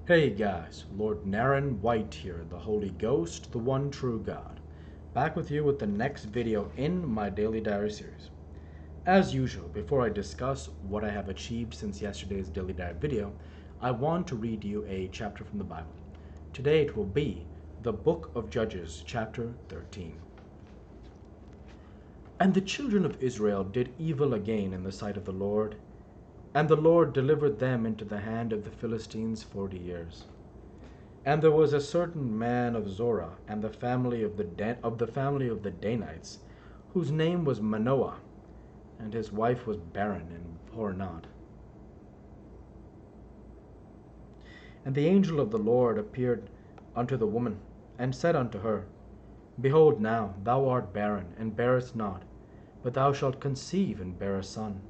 Hey guys, Lord Naren White here, the Holy Ghost, the one true God. Back with you with the next video in my Daily Diary series. As usual, before I discuss what I have achieved since yesterday's Daily Diary video, I want to read you a chapter from the Bible. Today it will be the Book of Judges, chapter 13. And the children of Israel did evil again in the sight of the Lord, and the Lord delivered them into the hand of the Philistines 40 years. And there was a certain man of Zorah, and the family of the Danites, whose name was Manoah, and his wife was barren and bore not. And the angel of the Lord appeared unto the woman, and said unto her, Behold now, thou art barren, and bearest not, but thou shalt conceive and bear a son.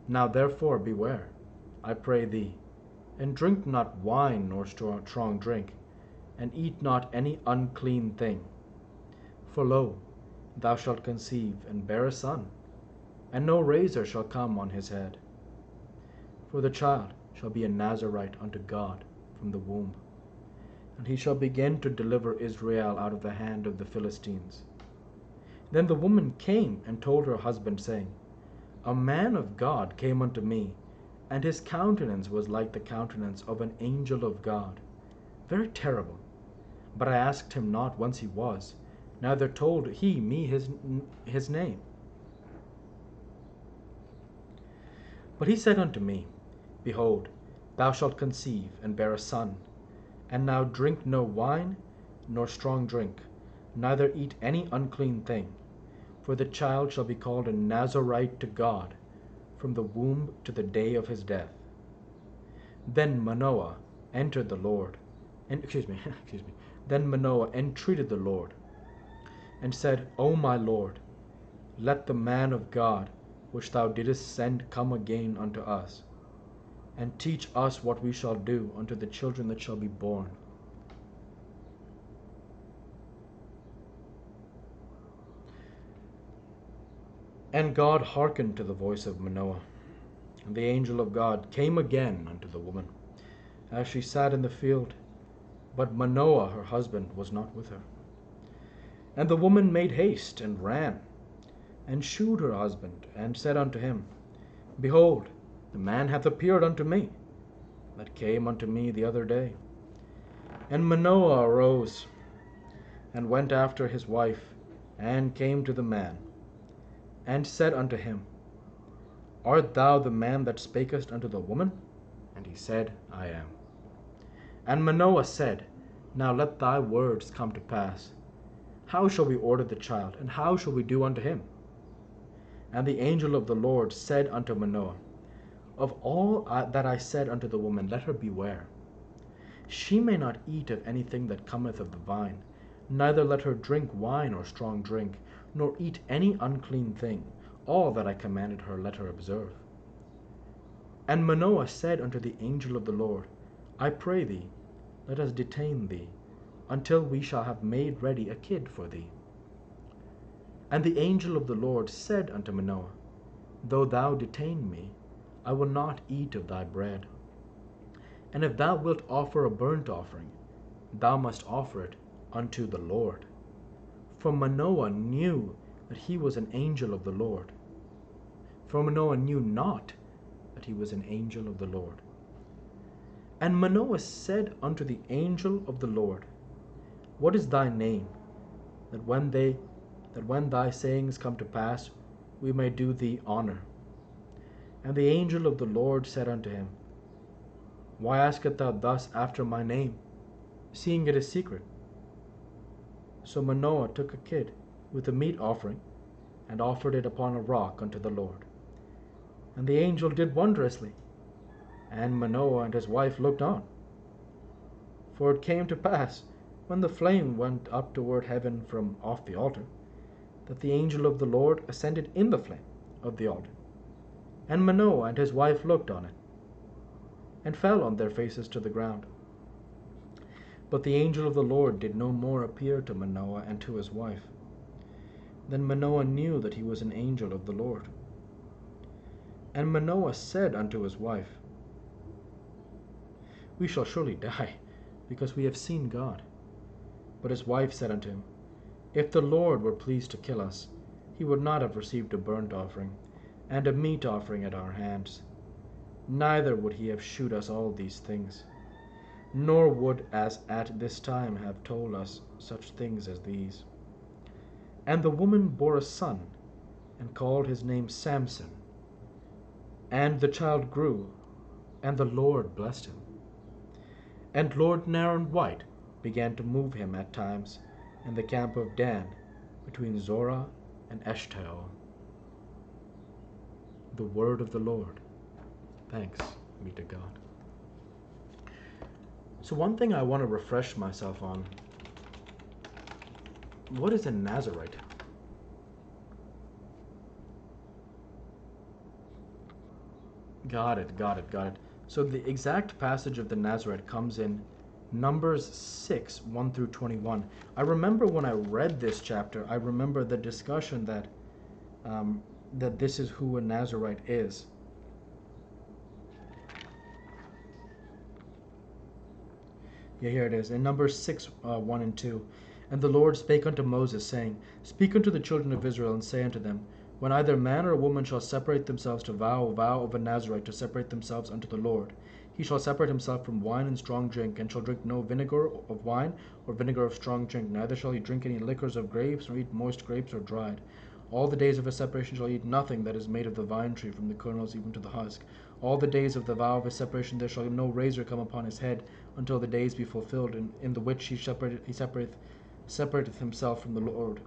Now therefore beware, I pray thee, and drink not wine nor strong drink, and eat not any unclean thing. For lo, thou shalt conceive and bear a son, and no razor shall come on his head. For the child shall be a Nazarite unto God from the womb, and he shall begin to deliver Israel out of the hand of the Philistines. Then the woman came and told her husband, saying, A man of God came unto me, and his countenance was like the countenance of an angel of God, very terrible. But I asked him not whence he was, neither told he me his name. But he said unto me, Behold, thou shalt conceive and bear a son, and now drink no wine nor strong drink, neither eat any unclean thing, for the child shall be called a Nazarite to God from the womb to the day of his death. Then Manoah entered the Lord, and Then Manoah entreated the Lord, and said, O my Lord, let the man of God which thou didst send come again unto us, and teach us what we shall do unto the children that shall be born. And God hearkened to the voice of Manoah, and the angel of God came again unto the woman, as she sat in the field, but Manoah her husband was not with her. And the woman made haste, and ran, and shewed her husband, and said unto him, Behold, the man hath appeared unto me, that came unto me the other day. And Manoah arose, and went after his wife, and came to the man, and said unto him, Art thou the man that spakest unto the woman? And he said, I am. And Manoah said, Now let thy words come to pass. How shall we order the child, and how shall we do unto him? And the angel of the Lord said unto Manoah, Of all that I said unto the woman, let her beware. She may not eat of anything that cometh of the vine, neither let her drink wine or strong drink, nor eat any unclean thing. All that I commanded her let her observe. And Manoah said unto the angel of the Lord, I pray thee, let us detain thee, until we shall have made ready a kid for thee. And the angel of the Lord said unto Manoah, Though thou detain me, I will not eat of thy bread. And if thou wilt offer a burnt offering, thou must offer it unto the Lord. For Manoah knew that he was an angel of the Lord. For Manoah knew not that he was an angel of the Lord. And Manoah said unto the angel of the Lord, What is thy name, that when thy sayings come to pass, we may do thee honor? And the angel of the Lord said unto him, Why askest thou thus after my name, seeing it is secret? So Manoah took a kid with a meat offering, and offered it upon a rock unto the Lord. And the angel did wondrously, and Manoah and his wife looked on. For it came to pass, when the flame went up toward heaven from off the altar, that the angel of the Lord ascended in the flame of the altar. And Manoah and his wife looked on it, and fell on their faces to the ground. But the angel of the Lord did no more appear to Manoah and to his wife. Then Manoah knew that he was an angel of the Lord. And Manoah said unto his wife, we shall surely die, because we have seen God. But his wife said unto him, If the Lord were pleased to kill us, he would not have received a burnt offering, and a meat offering at our hands. Neither would he have shewed us all these things, nor would as at this time have told us such things as these. And the woman bore a son, and called his name Samson. And the child grew, and the Lord blessed him. And Lord Naren White began to move him at times in the camp of Dan, between Zorah and Eshtaol. The word of the Lord. Thanks be to God. So one thing I want to refresh myself on, what is a Nazarite? Got it. So the exact passage of the Nazarite comes in Numbers 6, 1 through 21. I remember when I read this chapter, I remember the discussion that that this is who a Nazarite is. Yeah, here it is. In Numbers 6, 1 and 2. And the Lord spake unto Moses, saying, Speak unto the children of Israel, and say unto them, When either man or woman shall separate themselves to vow a vow of a Nazarite to separate themselves unto the Lord, he shall separate himself from wine and strong drink, and shall drink no vinegar of wine or vinegar of strong drink, neither shall he drink any liquors of grapes, nor eat moist grapes or dried. All the days of his separation shall he eat nothing that is made of the vine tree, from the kernels even to the husk. All the days of the vow of his separation there shall no razor come upon his head, until the days be fulfilled, in the which he separateth himself from the Lord,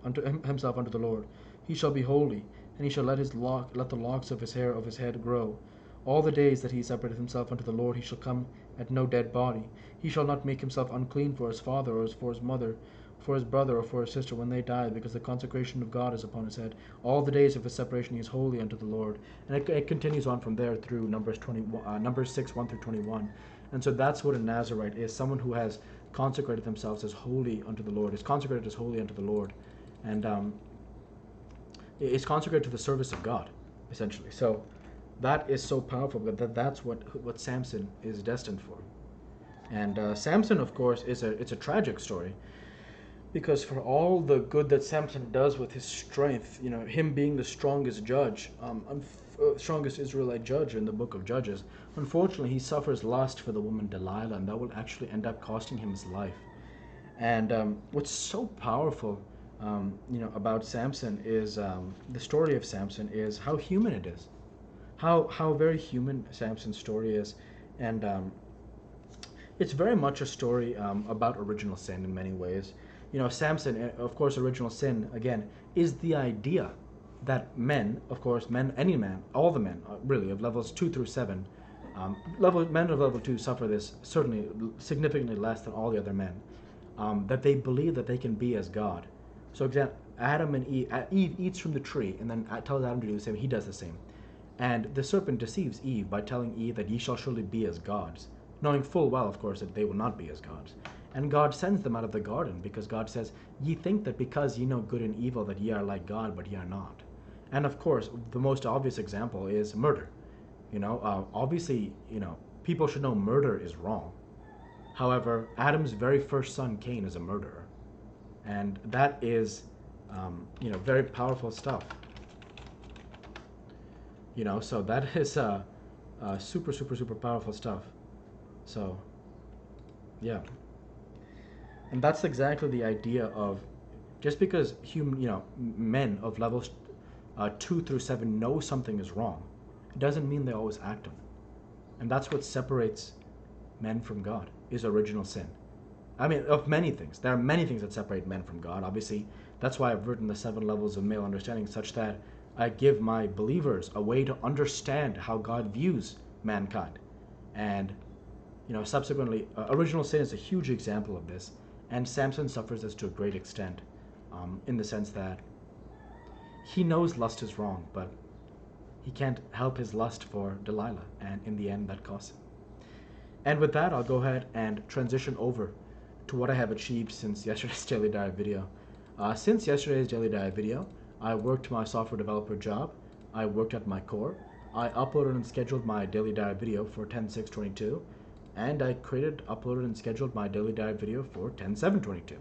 himself unto the Lord. He shall be holy, and he shall let the locks of his hair of his head grow. All the days that he separateth himself unto the Lord, he shall come at no dead body. He shall not make himself unclean for his father, or for his mother, for his brother, or for his sister, when they die, because the consecration of God is upon his head. All the days of his separation he is holy unto the Lord. And it continues on from there through Numbers 6, 1 through 21. And so that's what a Nazarite is, someone who has consecrated themselves as holy unto the Lord, is consecrated as holy unto the Lord, and is consecrated to the service of God, essentially. So that is so powerful, that's what Samson is destined for. And Samson, of course, it's a tragic story, because for all the good that Samson does with his strength, him being the strongest judge, strongest Israelite judge in the book of Judges, unfortunately he suffers lust for the woman Delilah, and that will actually end up costing him his life. And what's so powerful, about Samson is the story of Samson is how human it is, how very human Samson's story is, and it's very much a story about original sin in many ways. Samson, of course, original sin, again, is the idea that men, of course, any man, all the men, really, of levels 2 through 7, men of level 2 suffer this certainly significantly less than all the other men, that they believe that they can be as God. So, example, Adam and Eve eats from the tree, and then tells Adam to do the same. He does the same. And the serpent deceives Eve by telling Eve that ye shall surely be as gods, knowing full well, of course, that they will not be as gods. And God sends them out of the garden, because God says, Ye think that because ye know good and evil that ye are like God, but ye are not. And of course, the most obvious example is murder. Obviously, people should know murder is wrong. However, Adam's very first son, Cain, is a murderer. And that is, very powerful stuff. So that is super, super, super powerful stuff. So, yeah. And that's exactly the idea of, just because men of levels 2 through 7 know something is wrong, it doesn't mean they always act on it. And that's what separates men from God, is original sin. I mean, of many things. There are many things that separate men from God. Obviously, that's why I've written the 7 levels of male understanding, such that I give my believers a way to understand how God views mankind. And, subsequently, original sin is a huge example of this. And Samson suffers this to a great extent, in the sense that he knows lust is wrong, but he can't help his lust for Delilah, and in the end that costs him. And with that, I'll go ahead and transition over to what I have achieved since yesterday's Daily Dive video. Since yesterday's Daily Dive video, I worked my software developer job, I worked at my core, I uploaded and scheduled my Daily Dive video for 10/6/22, and I created, uploaded, and scheduled my daily dive video for 10/7/22.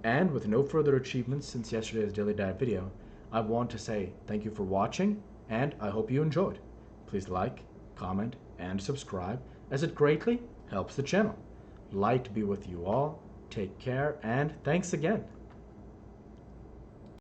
And with no further achievements since yesterday's daily dive video, I want to say thank you for watching, and I hope you enjoyed. Please like, comment, and subscribe, as it greatly helps the channel. Light be with you all, take care, and thanks again.